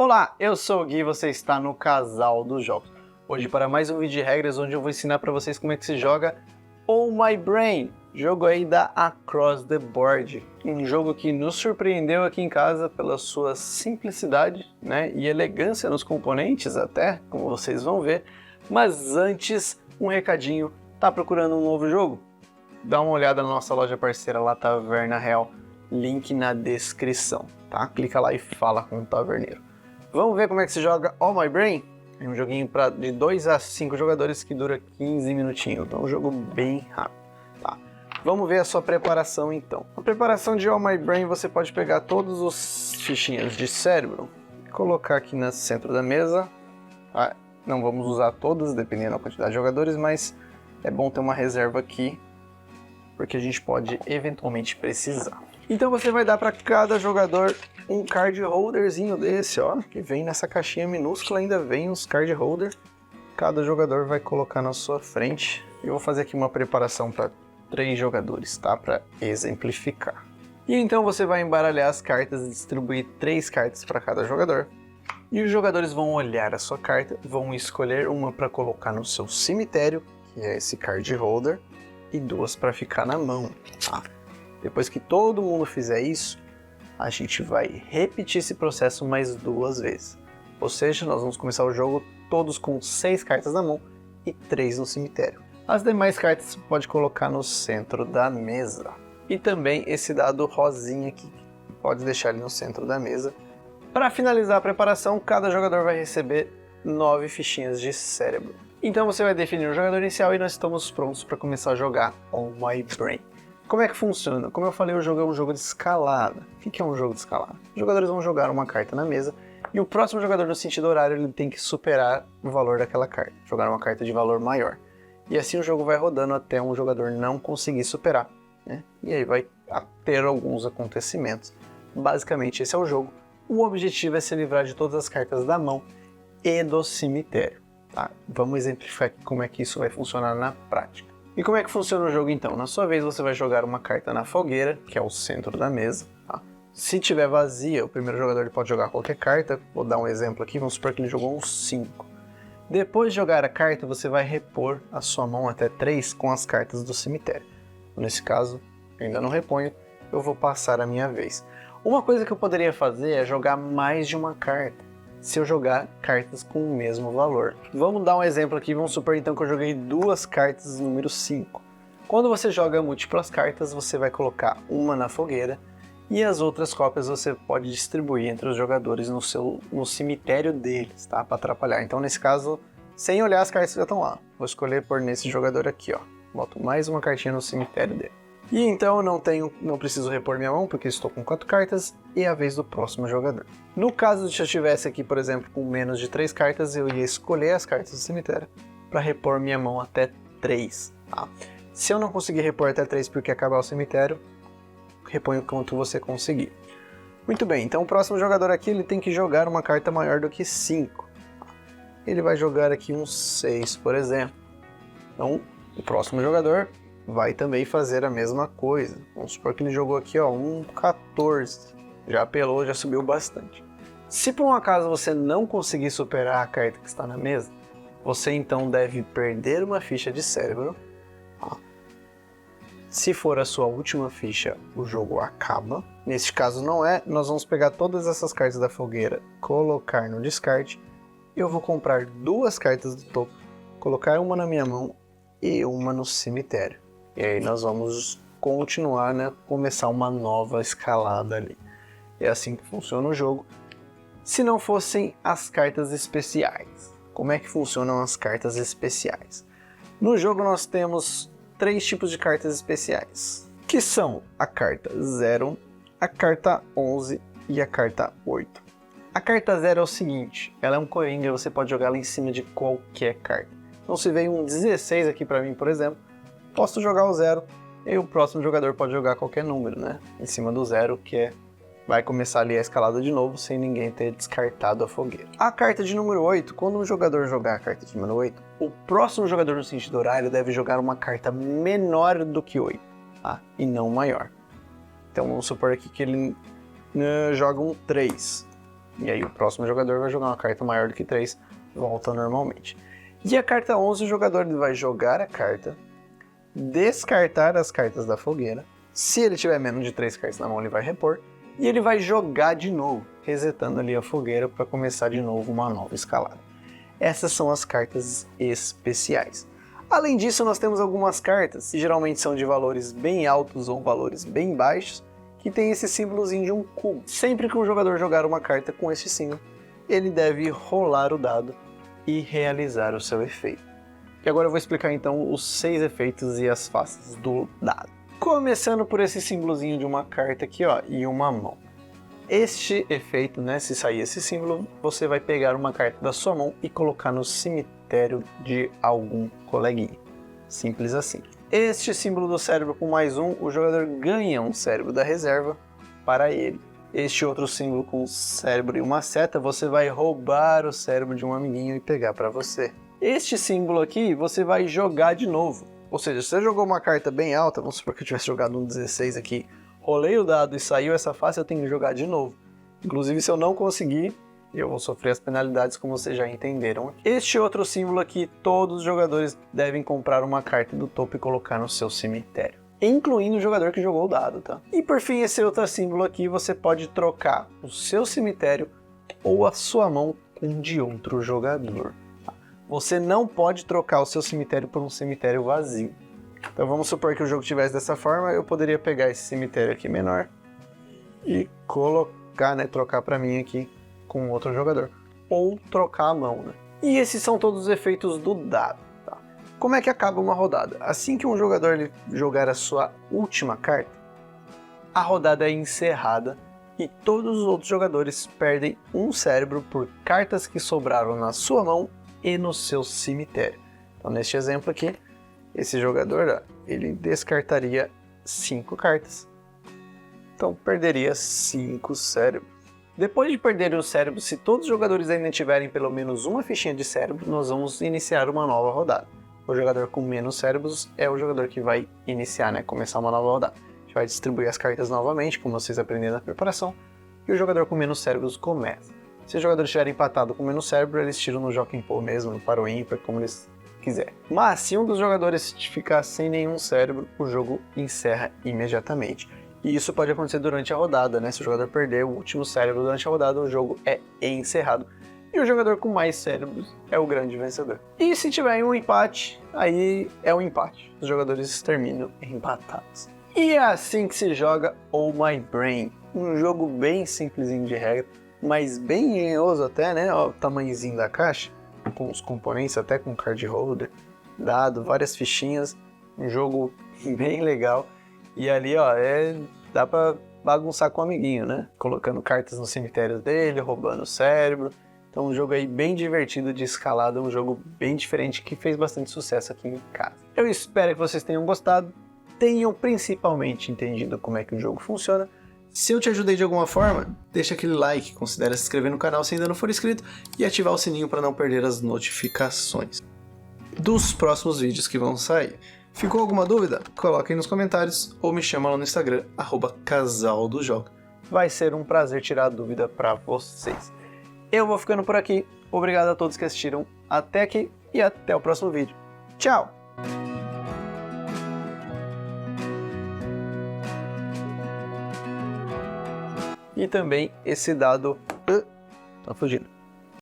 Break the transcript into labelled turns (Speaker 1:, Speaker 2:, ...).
Speaker 1: Olá, eu sou o Gui e você está no Casal dos Jogos. Hoje para mais um vídeo de regras onde eu vou ensinar para vocês como é que se joga Oh My Brain, jogo aí da Across the Board. Um jogo que nos surpreendeu aqui em casa pela sua simplicidade, né, e elegância nos componentes até, como vocês vão ver. Mas antes, um recadinho, tá procurando um novo jogo? Dá uma olhada na nossa loja parceira lá, Taverna Real, link na descrição, tá? Clica lá e fala com o taverneiro. Vamos ver como é que se joga Oh My Brain? É um joguinho de 2 a 5 jogadores que dura 15 minutinhos, então é um jogo bem rápido, tá? Vamos ver a sua preparação então. A preparação de Oh My Brain, você pode pegar todos os fichinhas de cérebro, colocar aqui no centro da mesa, tá? Não vamos usar todas, dependendo da quantidade de jogadores, mas é bom ter uma reserva aqui, porque a gente pode eventualmente precisar. Então você vai dar para cada jogador um card holderzinho desse, ó, que vem nessa caixinha minúscula, ainda vem uns card holder. Cada jogador vai colocar na sua frente. Eu vou fazer aqui uma preparação para 3 jogadores, tá? Para exemplificar. E então você vai embaralhar as cartas e distribuir 3 cartas para cada jogador. E os jogadores vão olhar a sua carta, vão escolher uma para colocar no seu cemitério, que é esse card holder, e 2 para ficar na mão, tá? Depois que todo mundo fizer isso, a gente vai repetir esse processo mais 2 vezes. Ou seja, nós vamos começar o jogo todos com 6 cartas na mão e 3 no cemitério. As demais cartas você pode colocar no centro da mesa. E também esse dado rosinha aqui, pode deixar ele no centro da mesa. Para finalizar a preparação, cada jogador vai receber 9 fichinhas de cérebro. Então você vai definir o jogador inicial e nós estamos prontos para começar a jogar Oh My Brain. Como é que funciona? Como eu falei, o jogo é um jogo de escalada. O que é um jogo de escalada? Os jogadores vão jogar uma carta na mesa e o próximo jogador no sentido horário ele tem que superar o valor daquela carta, jogar uma carta de valor maior. E assim o jogo vai rodando até um jogador não conseguir superar, né? E aí vai ter alguns acontecimentos. Basicamente esse é o jogo. O objetivo é se livrar de todas as cartas da mão e do cemitério. Tá? Vamos exemplificar aqui como é que isso vai funcionar na prática. E como é que funciona o jogo então? Na sua vez você vai jogar uma carta na fogueira, que é o centro da mesa. Tá? Se tiver vazia, o primeiro jogador pode jogar qualquer carta. Vou dar um exemplo aqui, vamos supor que ele jogou um 5. Depois de jogar a carta, você vai repor a sua mão até 3 com as cartas do cemitério. Nesse caso, eu ainda não reponho, eu vou passar a minha vez. Uma coisa que eu poderia fazer é jogar mais de uma carta, se eu jogar cartas com o mesmo valor. Vamos dar um exemplo aqui, vamos supor então que eu joguei 2 cartas número 5. Quando você joga múltiplas cartas, você vai colocar uma na fogueira e as outras cópias você pode distribuir entre os jogadores no cemitério deles, tá? Para atrapalhar. Então nesse caso, sem olhar as cartas que já estão lá, vou escolher por nesse jogador aqui, ó. Boto mais uma cartinha no cemitério dele. E então eu não preciso repor minha mão, porque estou com 4 cartas, e é a vez do próximo jogador. No caso de eu estivesse aqui, por exemplo, com menos de 3 cartas, eu ia escolher as cartas do cemitério para repor minha mão até 3. Tá? Se eu não conseguir repor até 3 porque acabar o cemitério, reponho quanto você conseguir. Muito bem, então o próximo jogador aqui ele tem que jogar uma carta maior do que 5. Ele vai jogar aqui um 6, por exemplo. Então, o próximo jogador vai também fazer a mesma coisa. Vamos supor que ele jogou aqui, ó, um 14. Já apelou, já subiu bastante. Se por um acaso você não conseguir superar a carta que está na mesa, você então deve perder uma ficha de cérebro. Se for a sua última ficha, o jogo acaba. Neste caso não é, nós vamos pegar todas essas cartas da fogueira, colocar no descarte. Eu vou comprar 2 cartas do topo, colocar uma na minha mão e uma no cemitério. E aí nós vamos continuar, né, começar uma nova escalada ali. É assim que funciona o jogo. Se não fossem as cartas especiais. Como é que funcionam as cartas especiais? No jogo nós temos 3 tipos de cartas especiais, que são a carta 0, a carta 11 e a carta 8. A carta 0 é o seguinte, ela é um coringa, você pode jogar ela em cima de qualquer carta. Então se veio um 16 aqui pra mim, por exemplo, posso jogar o 0 e o próximo jogador pode jogar qualquer número, né? Em cima do 0, que vai começar ali a escalada de novo sem ninguém ter descartado a fogueira. A carta de número 8, quando um jogador jogar a carta de número 8, o próximo jogador no sentido horário deve jogar uma carta menor do que 8, tá? E não maior. Então vamos supor aqui que ele joga um 3. E aí o próximo jogador vai jogar uma carta maior do que 3, volta normalmente. E a carta 11, o jogador vai jogar a carta, descartar as cartas da fogueira. Se ele tiver menos de 3 cartas na mão, ele vai repor. E ele vai jogar de novo, resetando ali a fogueira para começar de novo uma nova escalada. Essas são as cartas especiais. Além disso, nós temos algumas cartas, que geralmente são de valores bem altos ou valores bem baixos, que tem esse símbolozinho de um cubo. Sempre que um jogador jogar uma carta com esse símbolo, ele deve rolar o dado e realizar o seu efeito. E agora eu vou explicar então os 6 efeitos e as faces do dado. Começando por esse símbolozinho de uma carta aqui, ó, e uma mão. Este efeito, né, se sair esse símbolo, você vai pegar uma carta da sua mão e colocar no cemitério de algum coleguinha. Simples assim. Este símbolo do cérebro com mais 1, o jogador ganha um cérebro da reserva para ele. Este outro símbolo com cérebro e uma seta, você vai roubar o cérebro de um amiguinho e pegar para você. Este símbolo aqui, você vai jogar de novo. Ou seja, se você jogou uma carta bem alta, vamos supor que eu tivesse jogado um 16 aqui, rolei o dado e saiu essa face, eu tenho que jogar de novo. Inclusive, se eu não conseguir, eu vou sofrer as penalidades, como vocês já entenderam. Este outro símbolo aqui, todos os jogadores devem comprar uma carta do topo e colocar no seu cemitério, incluindo o jogador que jogou o dado, tá? E por fim, esse outro símbolo aqui, você pode trocar o seu cemitério ou a sua mão com um de outro jogador. Você não pode trocar o seu cemitério por um cemitério vazio. Então vamos supor que o jogo tivesse dessa forma, eu poderia pegar esse cemitério aqui menor e colocar, né, trocar para mim aqui com outro jogador. Ou trocar a mão, né? E esses são todos os efeitos do dado, tá? Como é que acaba uma rodada? Assim que um jogador ele jogar a sua última carta, a rodada é encerrada e todos os outros jogadores perdem um cérebro por cartas que sobraram na sua mão e no seu cemitério. Então neste exemplo aqui, esse jogador, ó, ele descartaria 5 cartas. Então perderia 5 cérebros. Depois de perderem o cérebro, se todos os jogadores ainda tiverem pelo menos uma fichinha de cérebro, nós vamos iniciar uma nova rodada. O jogador com menos cérebros é o jogador que vai iniciar, né, começar uma nova rodada. A gente vai distribuir as cartas novamente, como vocês aprenderam na preparação, e o jogador com menos cérebros começa. Se os jogadores estiverem empatados com menos cérebro, eles tiram no Jockey Pô mesmo, para o ímpar, como eles quiserem. Mas se um dos jogadores ficar sem nenhum cérebro, o jogo encerra imediatamente. E isso pode acontecer durante a rodada, né? Se o jogador perder o último cérebro durante a rodada, o jogo é encerrado. E o jogador com mais cérebros é o grande vencedor. E se tiver um empate, aí é um empate. Os jogadores terminam empatados. E é assim que se joga Oh My Brain. Um jogo bem simplesinho de regra, mas bem engenhoso até, né? Ó, o tamanhozinho da caixa, com os componentes, até com card holder, dado, várias fichinhas. Um jogo bem legal. E ali, ó, dá pra bagunçar com o amiguinho, né? Colocando cartas no cemitério dele, roubando o cérebro. Então um jogo aí bem divertido de escalada, um jogo bem diferente que fez bastante sucesso aqui em casa. Eu espero que vocês tenham gostado, tenham principalmente entendido como é que o jogo funciona. Se eu te ajudei de alguma forma, deixa aquele like, considere se inscrever no canal se ainda não for inscrito e ativar o sininho para não perder as notificações dos próximos vídeos que vão sair. Ficou alguma dúvida? Coloque aí nos comentários ou me chama lá no Instagram, @casaldojoga. Vai ser um prazer tirar a dúvida para vocês. Eu vou ficando por aqui, obrigado a todos que assistiram até aqui e até o próximo vídeo. Tchau! E também esse dado tá fugindo.